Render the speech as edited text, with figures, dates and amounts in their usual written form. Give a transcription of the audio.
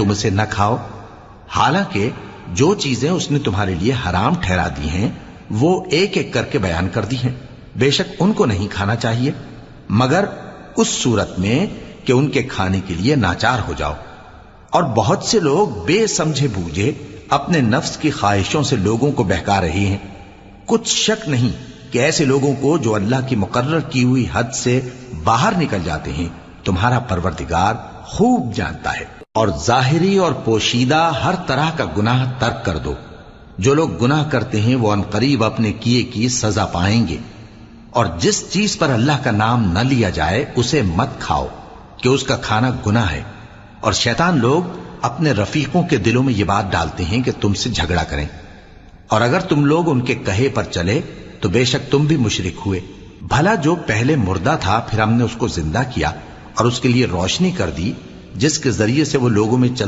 تم اسے نہ کھاؤ، حالانکہ جو چیزیں اس نے تمہارے لیے حرام ٹھہرا دی ہیں وہ ایک ایک کر کے بیان کر دی ہیں۔ بے شک ان کو نہیں کھانا چاہیے مگر اس صورت میں کہ ان کے کھانے کے لیے ناچار ہو جاؤ۔ اور بہت سے لوگ بے سمجھے بوجھے اپنے نفس کی خواہشوں سے لوگوں کو بہکا رہے ہیں۔ کچھ شک نہیں کہ ایسے لوگوں کو جو اللہ کی مقرر کی ہوئی حد سے باہر نکل جاتے ہیں تمہارا پروردگار خوب جانتا ہے۔ اور ظاہری اور پوشیدہ ہر طرح کا گناہ ترک کر دو۔ جو لوگ گناہ کرتے ہیں وہ عنقریب اپنے کیے کی سزا پائیں گے۔ اور جس چیز پر اللہ کا نام نہ لیا جائے اسے مت کھاؤ کہ اس کا کھانا گناہ ہے۔ اور شیطان لوگ اپنے رفیقوں کے دلوں میں یہ بات ڈالتے ہیں کہ تم سے جھگڑا کریں، اور اگر تم لوگ ان کے کہے پر چلے تو بے شک تم بھی مشرک ہوئے۔ بھلا جو پہلے مردہ تھا پھر ہم نے اس کو زندہ کیا اور اس کے لیے روشنی کر دی جس کے ذریعے سے وہ لوگوں میں چلتا